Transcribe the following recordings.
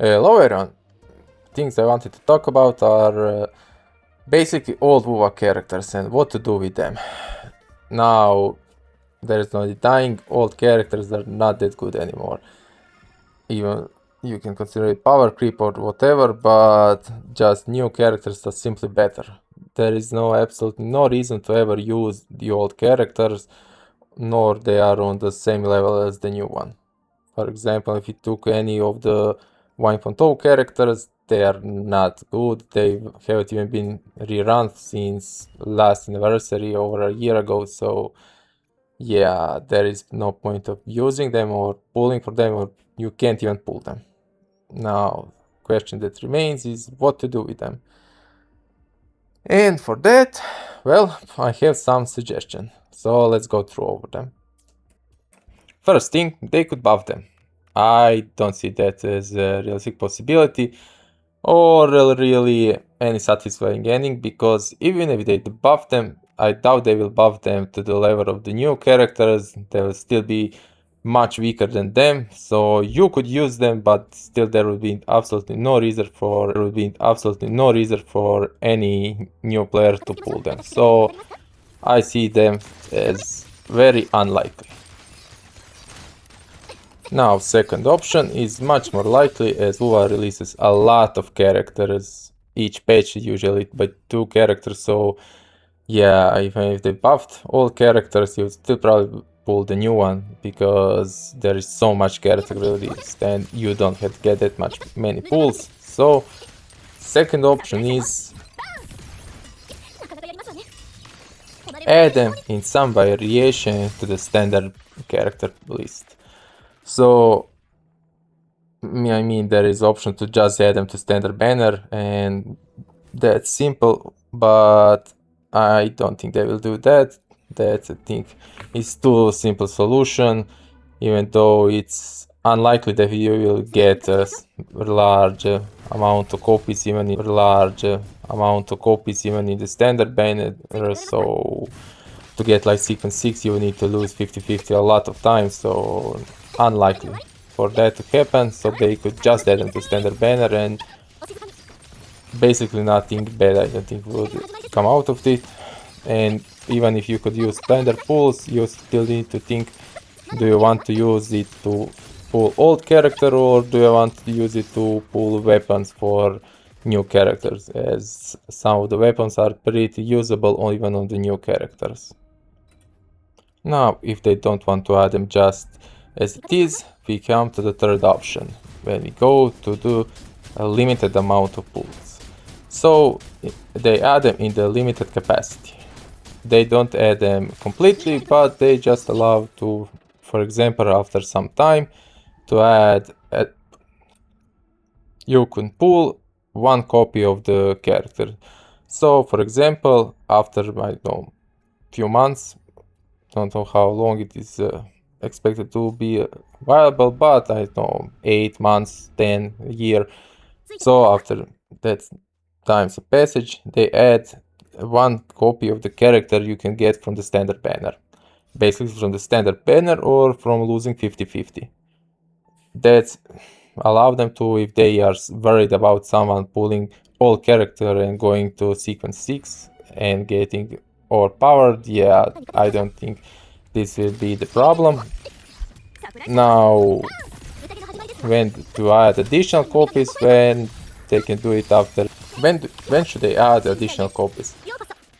Hello everyone. Things I wanted to talk about are basically old WoW characters and what to do with them. Now, there is no denying old characters are not that good anymore. Even you can consider it power creep or whatever, but just new characters are simply better. There is absolutely no reason to ever use the old characters, nor they are on the same level as the new one. For example, if you took any of the 1.0 characters, they are not good. They haven't even been rerun since last anniversary over a year ago. So yeah, there is no point of using them or pulling for them, or you can't even pull them. Now, question that remains is what to do with them. And for that, well, I have some suggestions. So let's go through over them. First thing, they could buff them. I don't see that as a realistic possibility or really any satisfying ending, because even if they buff them, I doubt they will buff them to the level of the new characters. They will still be much weaker than them, so you could use them, but still there would be absolutely no reason for any new player to pull them. So I see them as very unlikely. Now, second option is much more likely, as WoW releases a lot of characters. Each patch is usually by 2 characters, so yeah, even if they buffed all characters, you would still probably pull the new one, because there is so much character released and you don't have to get that many pulls. So, second option is add them in some variation to the standard character list. So, I mean, there is option to just add them to standard banner, and that's simple, but I don't think they will do that. That, I think, is too simple solution, even though it's unlikely that you will get a large amount of copies even in the standard banner. So to get like sequence 6 you need to lose 50-50 a lot of times, so unlikely for that to happen. So they could just add them to standard banner, and basically nothing bad I don't think would come out of it. And even if you could use standard pulls, you still need to think, do you want to use it to pull old character, or do you want to use it to pull weapons for new characters, as some of the weapons are pretty usable even on the new characters. Now, if they don't want to add them just as it is, we come to the third option, when we go to do a limited amount of pulls. So they add them in the limited capacity. They don't add them completely, but they just allow to, for example, after some time, to add you can pull 1 copy of the character. So for example, after I don't know few months, don't know how long it is expected to be viable, but I don't know 8 months, 10 a year. So after that time's passage, they add 1 copy of the character you can get from the standard banner. Basically from the standard banner or from losing 50-50. That's allow them to, if they are worried about someone pulling all character and going to sequence 6 and getting overpowered, yeah, I don't think this will be the problem. Now, when to add additional copies, when they can do it after, when should they add additional copies?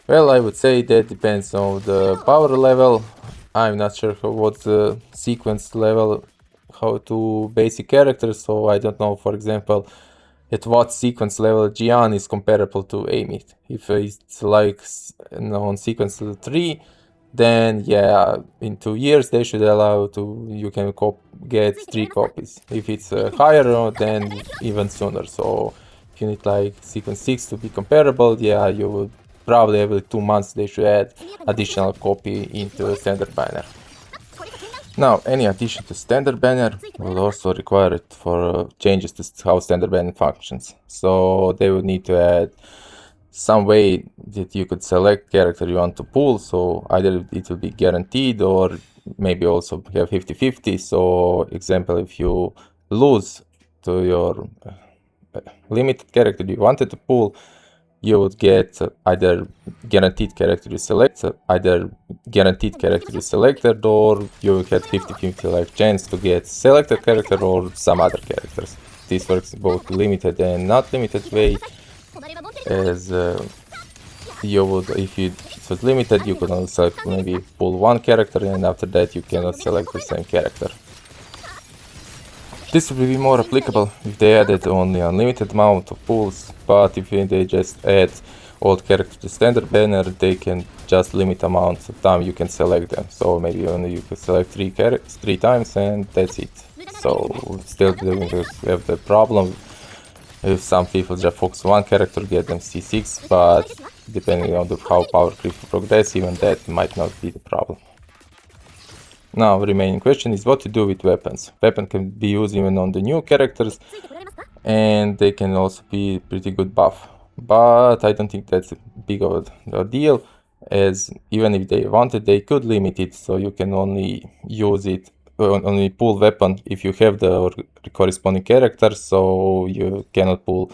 Well, I would say that depends on the power level. I'm not sure what's the sequence level, how to basic characters, so I don't know, for example, at what sequence level Gian is comparable to Amit. If it's like on sequence 3, then yeah, in 2 years they should allow to, you can get 3 copies. If it's higher, then even sooner. So if you need like sequence 6 to be comparable, yeah, you would probably every 2 months they should add additional copy into standard banner. Now, any addition to standard banner will also require it for changes to how standard banner functions. So they would need to add some way that you could select character you want to pull, so either it will be guaranteed or maybe also have 50-50. So example, if you lose to your limited character you wanted to pull, you would get either guaranteed character you selected, or you would get 50-50 like chance to get selected character or some other characters. This works both limited and not limited way, as you would, if it was limited, you could only select maybe pull one character, and after that you cannot select the same character. This would be more applicable if they added only unlimited amount of pulls, but if they just add old characters to standard banner, they can just limit amount of time you can select them. So maybe only you can select three times and that's it. So still you have the problem if some people just focus on one character, get them C6, but depending on how power creep progress, even that might not be the problem. Now, remaining question is what to do with weapons. Weapon can be used even on the new characters, and they can also be pretty good buff. But I don't think that's a big of a deal, as even if they wanted, they could limit it, so you can only use it, only pull weapon if you have the corresponding character, so you cannot pull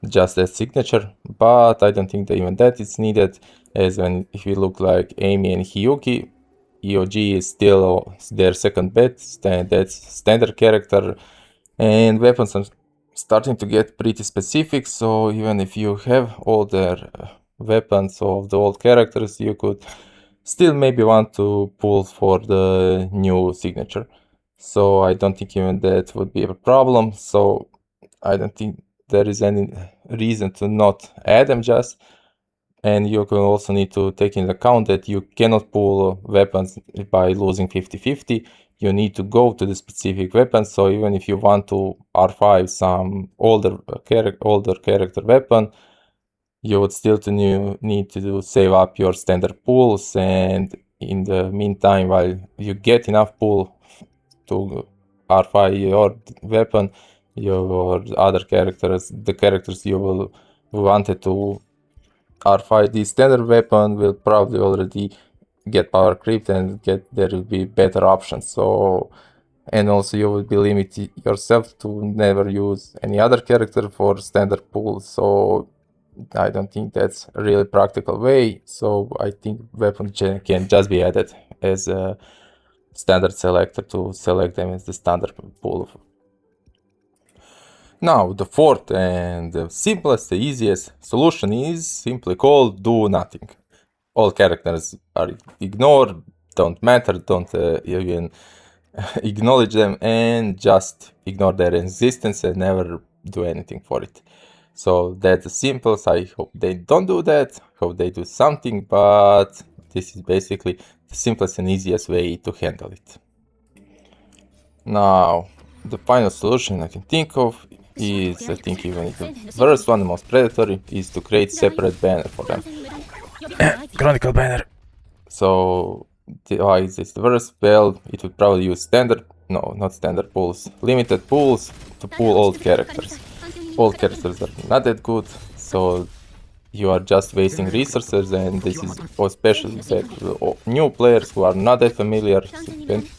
just that signature. But I don't think that even that is needed, as if you look like Amy and Hiyuki, EOG is still their second bet, that's standard character, and weapons are starting to get pretty specific, so even if you have all their weapons of the old characters, you could still maybe want to pull for the new signature. So I don't think even that would be a problem, so I don't think there is any reason to not add them just. And you can also need to take into account that you cannot pull weapons by losing 50-50. You need to go to the specific weapon, so even if you want to R5 some older character weapon, you would still need to save up your standard pulls, and in the meantime, while you get enough pull to R5 your weapon, your other characters, the characters you wanted to R5 the standard weapon will probably already get power creep, and there will be better options. So, and also you will be limiting yourself to never use any other character for standard pull. So I don't think that's a really practical way. So I think weapon can just be added as a standard selector to select them as the standard pull. Now, the fourth and the simplest, the easiest solution is simply called do nothing. All characters are ignored, don't matter, don't even acknowledge them, and just ignore their existence and never do anything for it. So that's the simplest. I hope they don't do that, hope they do something, but this is basically the simplest and easiest way to handle it. Now, the final solution I can think of is, I think even the worst one, the most predatory, is to create separate banner for them. Chronicle banner. So, why is this the worst? Well, it would probably use not standard pulls, limited pulls to pull old characters. Old characters are not that good, so you are just wasting resources, and this is especially bad for new players who are not that familiar,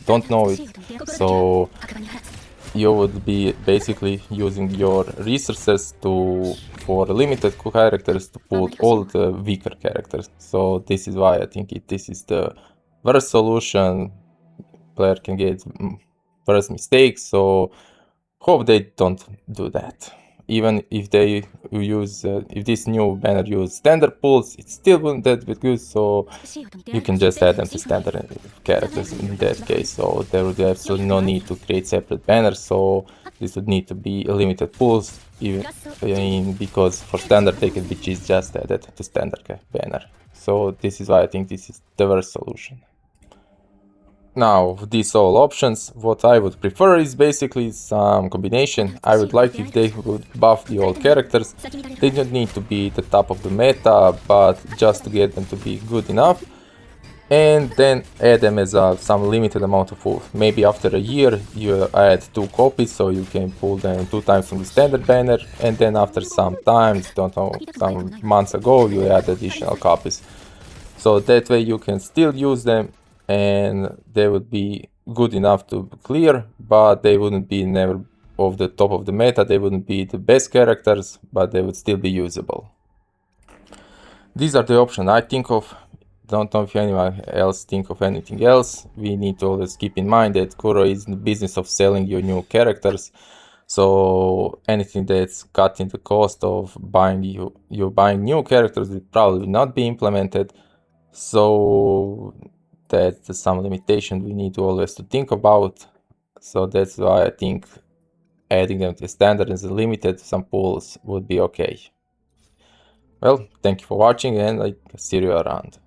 don't know it, so you would be basically using your resources for limited characters to pull all the weaker characters. So this is why I think this is the worst solution. Player can get worse mistakes, so hope they don't do that. Even if they use, if this new banner use standard pulls, it still wouldn't that be good, so you can just add them to standard characters in that case. So there would be absolutely no need to create separate banners, so this would need to be limited pulls, because for standard they can be just added to standard banner. So this is why I think this is the worst solution. Now, of these all options, what I would prefer is basically some combination. I would like if they would buff the old characters. They don't need to be the top of the meta, but just to get them to be good enough. And then add them as some limited amount of pull. Maybe after a year you add 2 copies, so you can pull them 2 times from the standard banner. And then after some time, don't know, some months ago, you add additional copies. So that way you can still use them, and they would be good enough to clear, but they wouldn't be never of the top of the meta. They wouldn't be the best characters, but they would still be usable. These are the options I think of. Don't know if anyone else think of anything else. We need to always keep in mind that Kuro is in the business of selling you new characters. So anything that's cutting the cost of buying buying new characters will probably not be implemented. So that's some limitation we need to always to think about. So that's why I think adding them to standard as a limited some pools would be okay. Well, thank you for watching and I see you around.